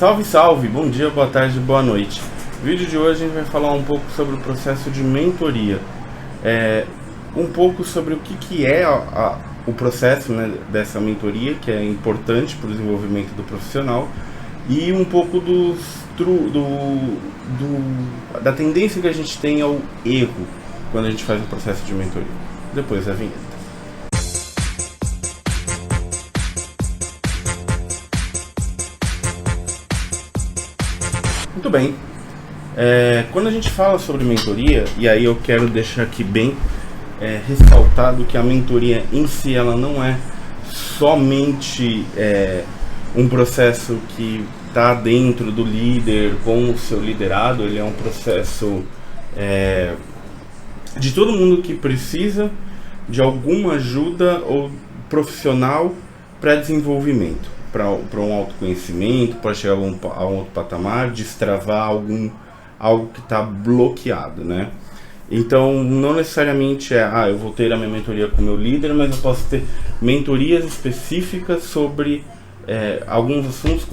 Salve, salve! Bom dia, boa tarde, boa noite. No vídeo de hoje a gente vai falar um pouco sobre o processo de mentoria. Um pouco sobre o que é o processo, né, dessa mentoria, que é importante para o desenvolvimento do profissional, e um pouco da tendência que a gente tem ao erro quando a gente faz o processo de mentoria. Depois da vinheta. Muito bem. Quando a gente fala sobre mentoria, e aí eu quero deixar aqui bem ressaltado que a mentoria em si ela não é somente um processo que está dentro do líder com o seu liderado. Ele é um processo de todo mundo que precisa de alguma ajuda ou profissional para desenvolvimento, para um autoconhecimento, para chegar a um outro patamar, destravar algo que está bloqueado, né? Então, não necessariamente eu vou ter a minha mentoria com o meu líder, mas eu posso ter mentorias específicas sobre alguns assuntos,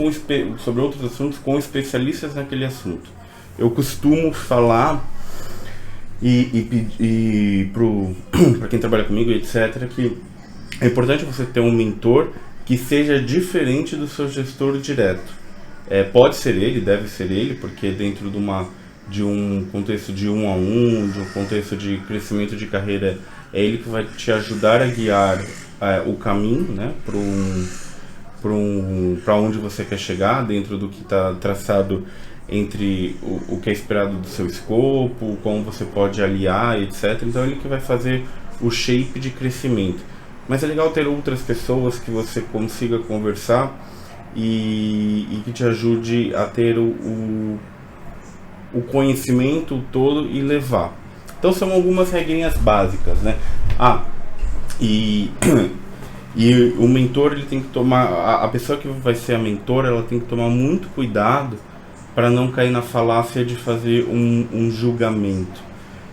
sobre outros assuntos com especialistas naquele assunto. Eu costumo falar e para quem trabalha comigo, etc., que é importante você ter um mentor que seja diferente do seu gestor direto. Pode ser ele, deve ser ele, porque dentro de um contexto de 1 a 1, de um contexto de crescimento de carreira, é ele que vai te ajudar a guiar o caminho, né, para onde você quer chegar, dentro do que está traçado entre o que é esperado do seu escopo, como você pode aliar, etc. Então ele que vai fazer o shape de crescimento. Mas é legal ter outras pessoas que você consiga conversar e que te ajude a ter o conhecimento todo e levar. Então são algumas regrinhas básicas, né? E o mentor, ele tem que tomar, a pessoa que vai ser a mentora, ela tem que tomar muito cuidado para não cair na falácia de fazer um julgamento.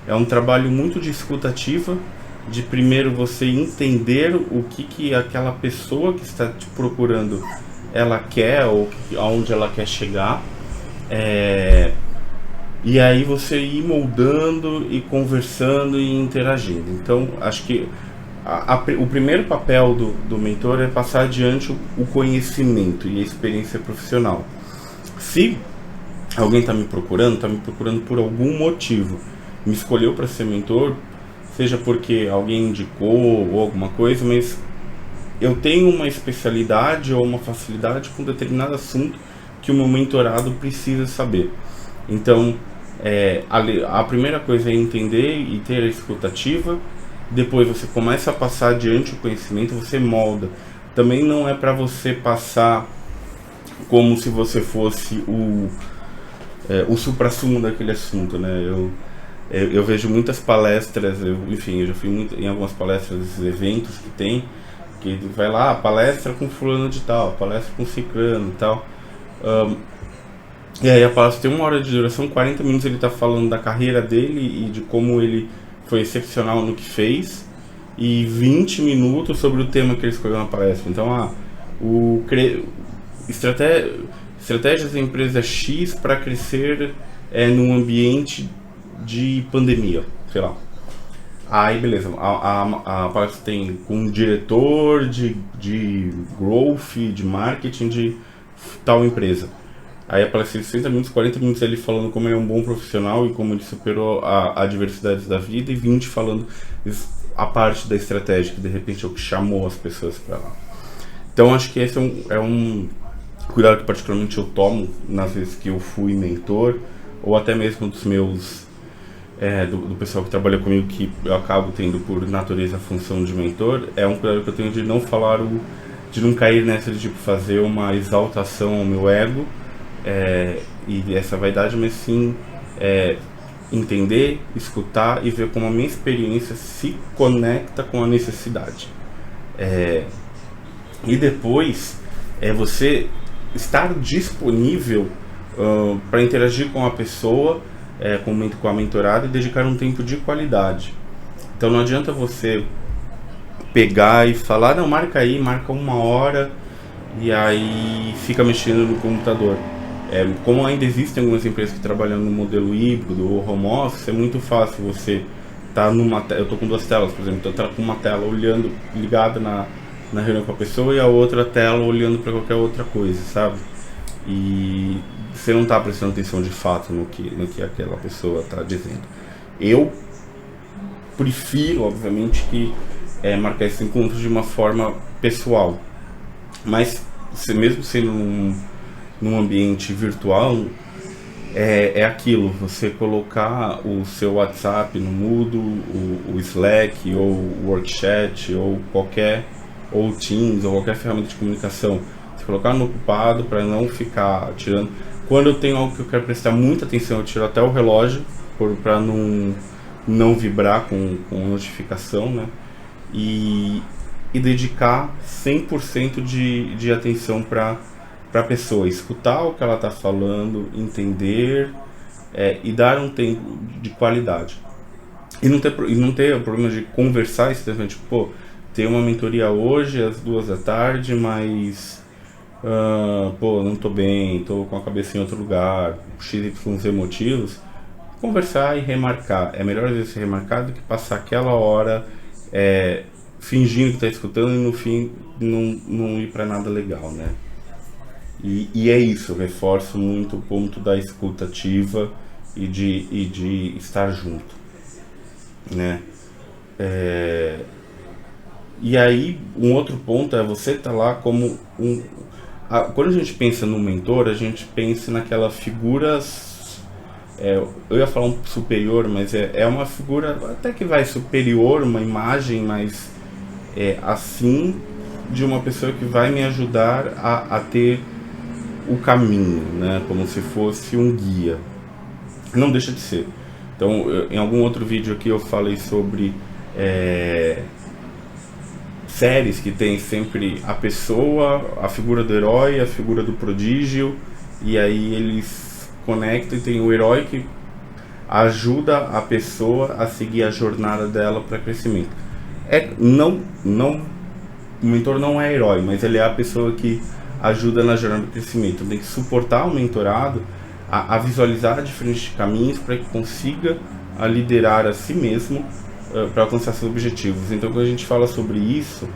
É um trabalho muito de escutativa, de primeiro você entender o que aquela pessoa que está te procurando ela quer, ou aonde ela quer chegar, e aí você ir moldando e conversando e interagindo. Então acho que o primeiro papel do mentor é passar adiante o conhecimento e a experiência profissional. Se alguém está me procurando por algum motivo, me escolheu para ser mentor, seja porque alguém indicou ou alguma coisa, mas eu tenho uma especialidade ou uma facilidade com determinado assunto que o meu mentorado precisa saber. Então, a primeira coisa é entender e ter a escutativa. Depois você começa a passar adiante o conhecimento, você molda. Também não é para você passar como se você fosse o suprassumo daquele assunto, né? Eu vejo muitas palestras, eu já fui em algumas palestras, eventos que tem, que vai lá, palestra com fulano de tal, palestra com ciclano e tal. E aí a palestra tem 1 hora de duração, 40 minutos ele está falando da carreira dele e de como ele foi excepcional no que fez, e 20 minutos sobre o tema que ele escolheu na palestra. Então, estratégias da empresa X para crescer num ambiente de pandemia, sei lá. Aí beleza, a palestra tem com um diretor de growth, de marketing de tal empresa. Aí a palestra de 60 minutos, 40 minutos ele falando como ele é um bom profissional e como ele superou a adversidades da vida, e 20 falando a parte da estratégia, que de repente é o que chamou as pessoas para lá. Então acho que esse é um cuidado que particularmente eu tomo nas vezes que eu fui mentor, ou até mesmo dos meus do pessoal que trabalha comigo, que eu acabo tendo por natureza a função de mentor. É um cuidado que eu tenho de não falar de não cair nessa de fazer uma exaltação ao meu ego e essa vaidade, mas sim entender, escutar e ver como a minha experiência se conecta com a necessidade. E depois você estar disponível para interagir com a pessoa, com a mentorada, e dedicar um tempo de qualidade. Então não adianta você pegar e falar, não, marca 1 hora, e aí fica mexendo no computador. Como ainda existem algumas empresas que trabalham no modelo híbrido ou home office, é muito fácil você estar eu estou com duas telas, por exemplo, eu estou com uma tela olhando, ligada na reunião com a pessoa, e a outra tela olhando para qualquer outra coisa, sabe? E você não está prestando atenção de fato no que aquela pessoa está dizendo. Eu prefiro, obviamente, que marcar esses encontros de uma forma pessoal, mas mesmo sendo num ambiente virtual, é aquilo, você colocar o seu WhatsApp no mudo, o Slack, ou o Workchat, ou Teams, ou qualquer ferramenta de comunicação, você colocar no ocupado para não ficar tirando. Quando eu tenho algo que eu quero prestar muita atenção, eu tiro até o relógio, para não vibrar com notificação, né? E dedicar 100% de atenção para a pessoa, escutar o que ela está falando, entender, e dar um tempo de qualidade. E não ter o problema de conversar extremamente, tipo, tem uma mentoria hoje às 2 da tarde, mas não tô bem, tô com a cabeça em outro lugar, XYZ motivos. Conversar e remarcar. É melhor às vezes remarcar do que passar aquela hora fingindo que está escutando e no fim não ir para nada legal, né? E é isso, eu reforço muito o ponto da escuta ativa e de estar junto, né? E aí, um outro ponto é você estar lá como quando a gente pensa no mentor, a gente pensa naquela figura, eu ia falar um superior, mas é uma figura até que vai superior, uma imagem mais assim, de uma pessoa que vai me ajudar a ter o caminho, né? Como se fosse um guia. Não deixa de ser. Então, em algum outro vídeo aqui eu falei sobre séries que tem sempre a pessoa, a figura do herói, a figura do prodígio, e aí eles conectam e tem o herói que ajuda a pessoa a seguir a jornada dela para crescimento. O mentor não é herói, mas ele é a pessoa que ajuda na jornada do crescimento. Tem que suportar o mentorado a visualizar diferentes caminhos para que consiga liderar a si mesmo para alcançar seus objetivos. Então, quando a gente fala sobre isso,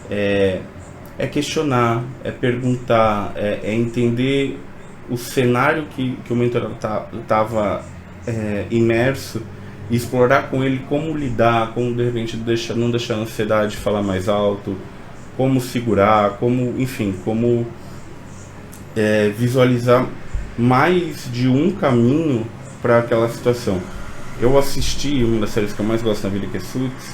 é questionar, é perguntar, é entender o cenário que o mentorado estava imerso, e explorar com ele como lidar, como de repente não deixar a ansiedade falar mais alto, como segurar, como visualizar mais de um caminho para aquela situação. Eu assisti uma das séries que eu mais gosto na vida, que é Suits.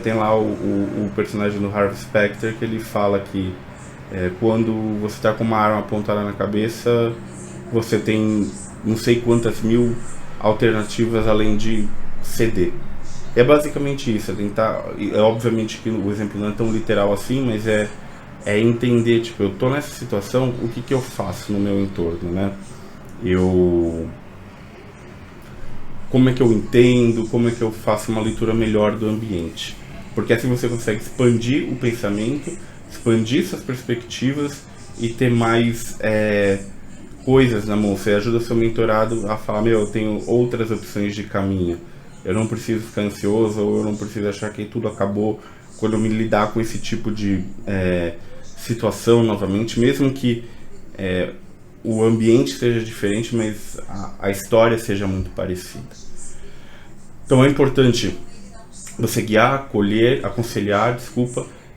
Tem lá o personagem do Harvey Specter, que ele fala que quando você está com uma arma apontada na cabeça, você tem não sei quantas mil alternativas além de ceder. É basicamente isso, obviamente que o exemplo não é tão literal assim, mas é entender, tipo, eu tô nessa situação, o que eu faço no meu entorno, né? Como é que eu entendo, como é que eu faço uma leitura melhor do ambiente? Porque assim você consegue expandir o pensamento, expandir suas perspectivas e ter mais coisas na mão. Você ajuda seu mentorado a falar, eu tenho outras opções de caminho. Eu não preciso ficar ansioso, ou eu não preciso achar que tudo acabou quando eu me lidar com esse tipo de situação novamente, mesmo que o ambiente seja diferente, mas a história seja muito parecida. Então é importante você guiar, acolher, aconselhar,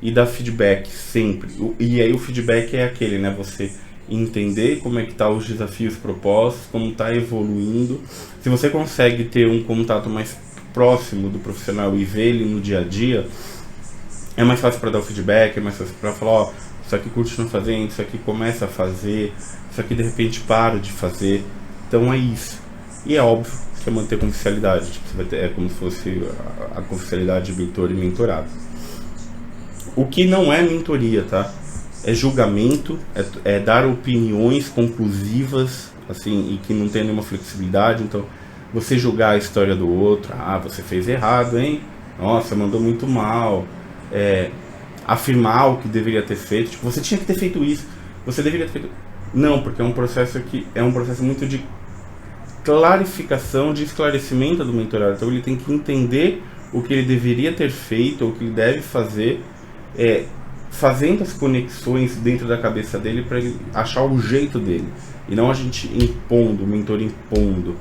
e dar feedback sempre. E aí o feedback é aquele, né? Você entender como é que tá os desafios propostos, como está evoluindo. Se você consegue ter um contato mais próximo do profissional e ver ele no dia a dia, é mais fácil para dar o feedback, é mais fácil para falar, isso aqui continua fazendo, isso aqui começa a fazer, isso aqui de repente para de fazer. Então é isso. E é óbvio que é manter confidencialidade, você vai ter, como se fosse a confidencialidade de mentor e mentorado. O que não é mentoria, tá? É julgamento, é dar opiniões conclusivas, assim, e que não tem nenhuma flexibilidade. Então, você julgar a história do outro, você fez errado, hein? Nossa, mandou muito mal. Afirmar o que deveria ter feito, tipo, você tinha que ter feito isso, você deveria ter feito. Não, porque é um processo muito de clarificação, de esclarecimento do mentorado. Então ele tem que entender o que ele deveria ter feito, ou o que ele deve fazer, fazendo as conexões dentro da cabeça dele para ele achar o jeito dele. E não a gente impondo, o mentor impondo.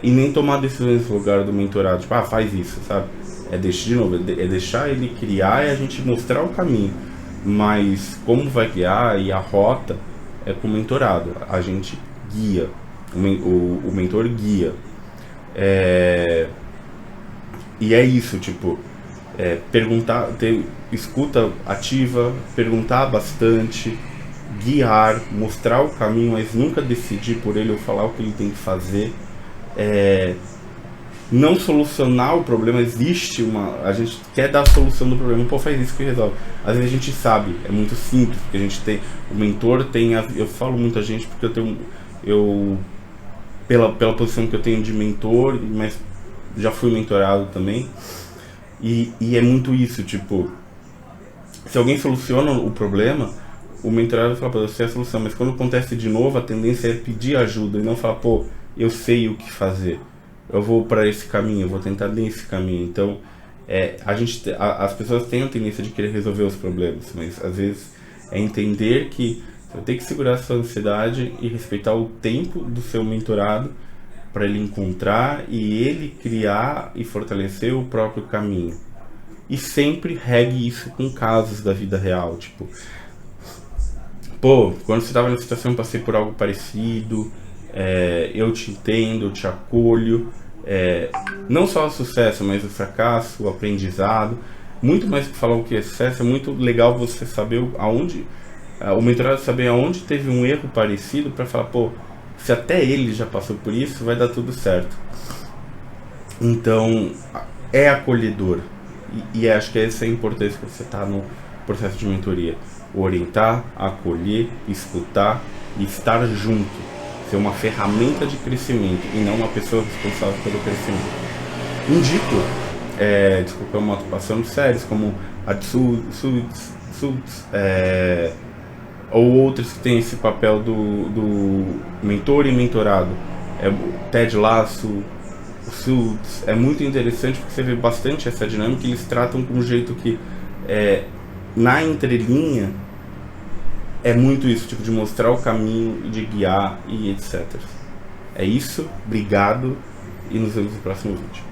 E nem tomar decisões no lugar do mentorado, tipo, faz isso, sabe? É deixar ele criar e a gente mostrar o caminho. Mas como vai guiar e a rota é com o mentorado. A gente guia, o mentor guia. E é isso, tipo, perguntar, ter escuta ativa, perguntar bastante, guiar, mostrar o caminho, mas nunca decidir por ele ou falar o que ele tem que fazer. Não solucionar o problema, a gente quer dar a solução do problema, faz isso que resolve. Às vezes a gente sabe, é muito simples, porque a gente tem, o mentor tem, eu falo muita gente porque pela posição que eu tenho de mentor, mas já fui mentorado também, e é muito isso, tipo, se alguém soluciona o problema, o mentorado fala, eu sei a solução, mas quando acontece de novo, a tendência é pedir ajuda e não falar, eu sei o que fazer, eu vou para esse caminho, eu vou tentar nesse caminho. Então, as pessoas têm a tendência de querer resolver os problemas, mas às vezes é entender que você tem que segurar a sua ansiedade e respeitar o tempo do seu mentorado para ele encontrar e ele criar e fortalecer o próprio caminho. E sempre regue isso com casos da vida real, tipo, quando você estava na situação, eu passei por algo parecido, eu te entendo, eu te acolho, não só o sucesso, mas o fracasso, o aprendizado. Muito mais que falar o que é sucesso, é muito legal você saber o mentorado saber aonde teve um erro parecido para falar, se até ele já passou por isso, vai dar tudo certo. Então, é acolhedor. E acho que essa é a importância que você está no processo de mentoria. Orientar, acolher, escutar e estar junto. Ser uma ferramenta de crescimento e não uma pessoa responsável pelo crescimento. Indico, desculpa, eu estou passando séries como a Suits, ou outras que tem esse papel do mentor e mentorado. Ted Lasso, Suits, é muito interessante porque você vê bastante essa dinâmica e eles tratam com um jeito que na entrelinha é muito isso, tipo, de mostrar o caminho, de guiar e etc. É isso, obrigado e nos vemos no próximo vídeo.